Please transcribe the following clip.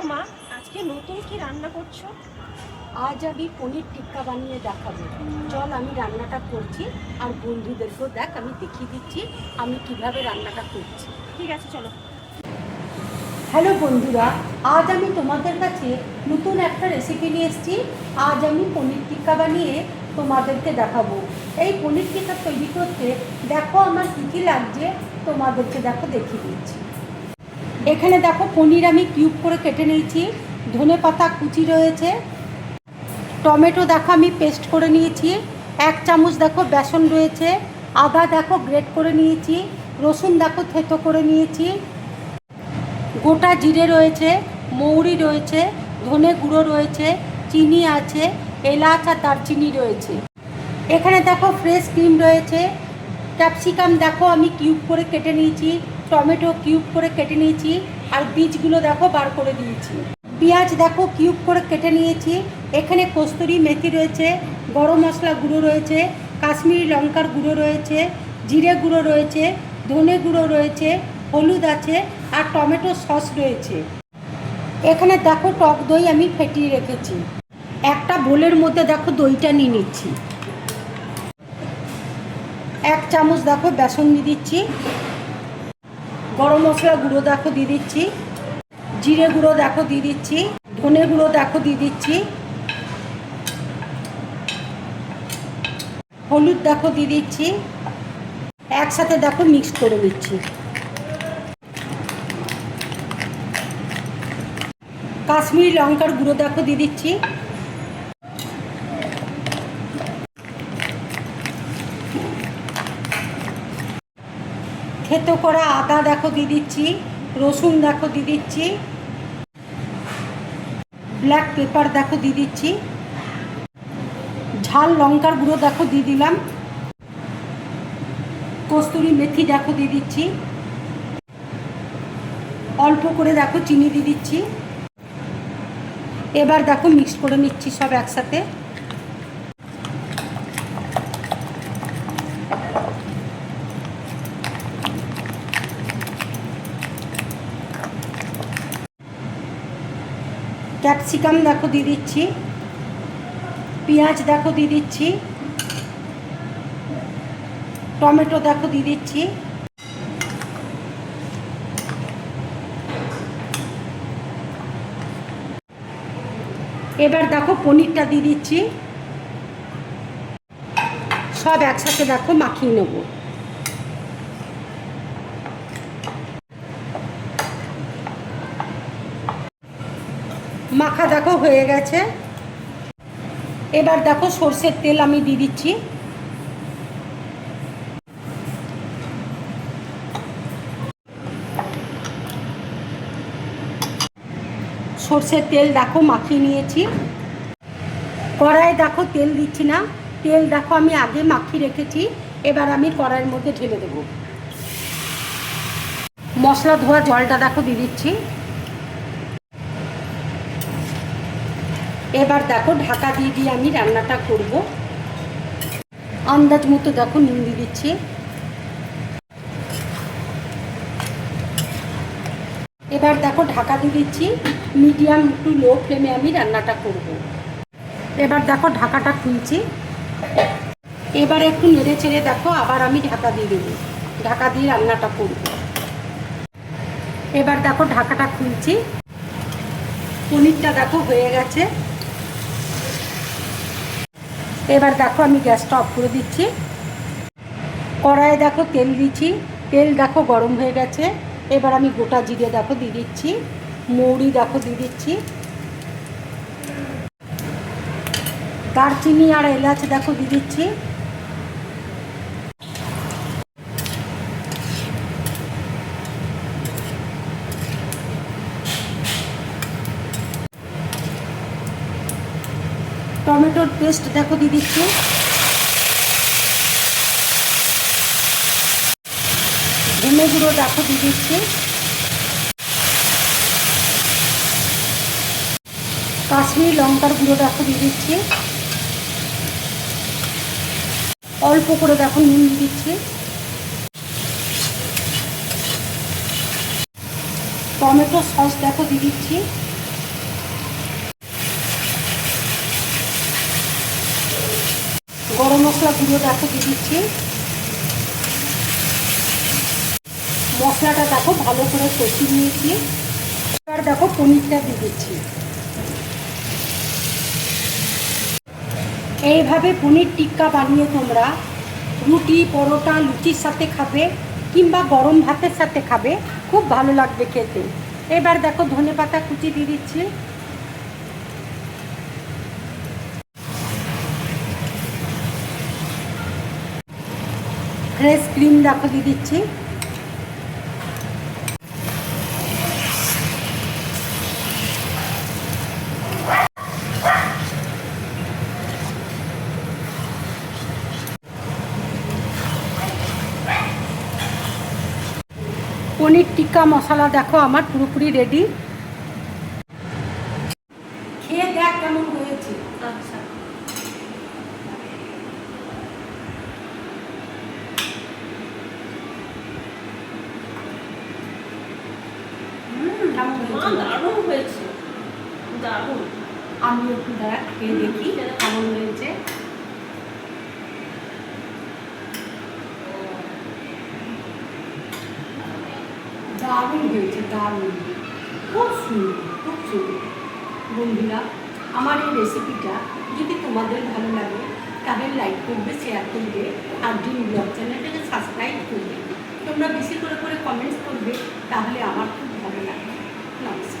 মা, আজকে নতুন কি রান্না করছো? আজ আমি পনির টিক্কা বানিয়ে দেখাবো। চল আমি রান্নাটা করছি আর বন্ধুদেরকেও দেখ আমি দেখিয়ে দিচ্ছি আমি কিভাবে রান্নাটা করছি। ঠিক আছে, চলো। হ্যালো বন্ধুরা, আজ আমি তোমাদের কাছে নতুন একটা রেসিপি নিয়ে এসেছি। আজ আমি পনির টিক্কা বানিয়ে তোমাদেরকে দেখাবো। এই পনির টিক্কা তৈরি করতে দেখো আমার কী কী লাগছে, তোমাদেরকে দেখো দেখিয়ে দিচ্ছি। এখানে দেখো পনির আমি কিউব করে কেটে নিয়েছি, ধনেপাতা কুচি রয়েছে, টমেটো দেখো আমি পেস্ট করে নিয়েছি, 1 চামচ দেখো বেসন রয়েছে, আদা দেখো গ্রেট করে নিয়েছি, রসুন দেখো থেতো করে নিয়েছি, গোটা জিরে রয়েছে, মৌরি রয়েছে, ধনে গুঁড়ো রয়েছে, চিনি আছে, এলাচ আর দারচিনি রয়েছে। এখানে দেখো ফ্রেশ ক্রিম রয়েছে, ক্যাপসিকাম দেখো আমি কিউব করে কেটে নিয়েছি, টমেটো কিউব করে কেটে নিয়েছি আর বীজগুলো দেখো বার করে দিয়েছি। পেঁয়াজ দেখো কিউব করে কেটে নিয়েছি। এখানে কস্তুরি মেথি রয়েছে, গরম মশলা গুঁড়ো রয়েছে, কাশ্মীরি লঙ্কার গুঁড়ো রয়েছে, জিরে গুঁড়ো রয়েছে, ধনে গুঁড়ো রয়েছে, হলুদ আছে আর টমেটো সস রয়েছে। এখানে দেখো টক দই আমি ফেটিয়ে রেখেছি। একটা বোলের মধ্যে দেখো দইটা নিয়ে নিচ্ছি। 1 চামচ দেখো বেসন দিয়ে দিচ্ছি, গরম মশলা গুঁড়ো দেখো দিয়ে দিচ্ছি, জিরে গুঁড়ো দেখো দিয়ে দিচ্ছি, ধনে গুঁড়ো দেখো দিয়ে দিচ্ছি, হলুদ দেখো দিয়ে দিচ্ছি, একসাথে দেখো মিক্স করে নিচ্ছি। কাশ্মীরি লঙ্কার গুঁড়ো দেখো দিয়ে দিচ্ছি, থেতো করা আদা দেখো দিয়ে দিচ্ছি, রসুন দেখো দিয়ে দিচ্ছি, ব্ল্যাক পেপার দেখো দিয়ে দিচ্ছি, ঝাল লঙ্কার গুঁড়ো দেখো দিয়ে দিলাম, কস্তুরি মেথি দেখো দিয়ে দিচ্ছি, অল্প করে দেখো চিনি দিয়ে দিচ্ছি। এবার দেখো মিক্স করে নিচ্ছি সব একসাথে। ক্যাপসিকাম দেখো দিয়ে দিচ্ছি, পেঁয়াজ দেখো দিয়ে দিচ্ছি, টমেটো দেখো দিয়ে দিচ্ছি, এবার দেখো পনিরটা দিয়ে দিচ্ছি, সব একসাথে দেখো মাখিয়ে নেব। মাখা দেখো হয়ে গেছে। এবার দেখো সরষের তেল আমি দিয়ে দিচ্ছি, সরষের তেল দেখো মাখিয়ে নিয়েছি। কড়াইয়ে দেখো তেল দিচ্ছি না, তেল দেখো আমি আগে মাখিয়ে রেখেছি। এবার আমি কড়াইয়ের মধ্যে ঢেলে দেব। মশলা ধোয়া জলটা দেখো দিয়ে দিচ্ছি। এবার দেখো ঢাকা দিয়ে দিয়ে আমি রান্নাটা করব। আন্দাজ মতো দেখো নুন দিয়ে দিচ্ছি। এবার দেখো ঢাকা দিয়ে দিচ্ছি, মিডিয়াম টু লো ফ্লেমে আমি রান্নাটা করব। এবার দেখো ঢাকাটা খুলছি। এবার একটু নেড়ে চেড়ে দেখো আবার আমি ঢাকা দিয়ে দেবো, ঢাকা দিয়ে রান্নাটা করব। এবার দেখো ঢাকাটা খুলছি, পনিরটা দেখো হয়ে গেছে। এবার দেখো আমি গ্যাসটা অফ করে দিচ্ছি। কড়াইয়ে দেখো তেল দিচ্ছি, তেল দেখো গরম হয়ে গেছে। এবার আমি গোটা জিরে দেখো দিয়ে দিচ্ছি, মৌরি দেখো দিয়ে দিচ্ছি, দারচিনি আর এলাচ দেখো দিয়ে দিচ্ছি। টমেটোর পেস্ট দেখো দিয়ে দিচ্ছি, ধনে গুঁড়ো দেখো দিয়ে দিচ্ছি, কাশ্মীরি লঙ্কার গুঁড়ো দেখো দিয়ে দিচ্ছি, অল্প করে দেখো নুন দিয়ে দিচ্ছি, টমেটো সস দেখো দিয়ে দিচ্ছি, গুঁড়ো দেখো দিয়ে দিচ্ছি। মশলাটা দেখো ভালো করে কষিয়ে নিয়েছি। এবার দেখো পনিরটা দিয়ে দিচ্ছি। এইভাবে পনির টিক্কা বানিয়ে তোমরা রুটি, পরোটা, লুচির সাথে খাবে কিংবা গরম ভাতের সাথে খাবে, খুব ভালো লাগবে খেতে। এবার দেখো ধনেপাতা কুচি দিয়ে দিচ্ছি। ফ্রেশ ক্রিম দেখো দিয়ে দিচ্ছি। পনির টিক্কা মশলা দেখো আমার পুরোপুরি রেডি। খেয়ে দেখ কেমন হয়েছে। আচ্ছা, কেমন মা হয়েছে? দারুণ হয়েছে, দারুণ। আমি একটু দেখ খেয়ে দেখি কেমন হয়েছে। দারুণ হয়েছে, দারুণ, খুব সুন্দর, খুব সুন্দর। বন্ধুরা, আমার এই রেসিপিটা যদি তোমাদের ভালো লাগে তাহলে লাইক করবে, শেয়ার করবে, আর ড্রিম ব্লগ চ্যানেলটাকে সাবস্ক্রাইব করবে। তোমরা বেশি করে কমেন্টস করবে, তাহলে আমার খুব ভালো লাগবে। নমস্কার।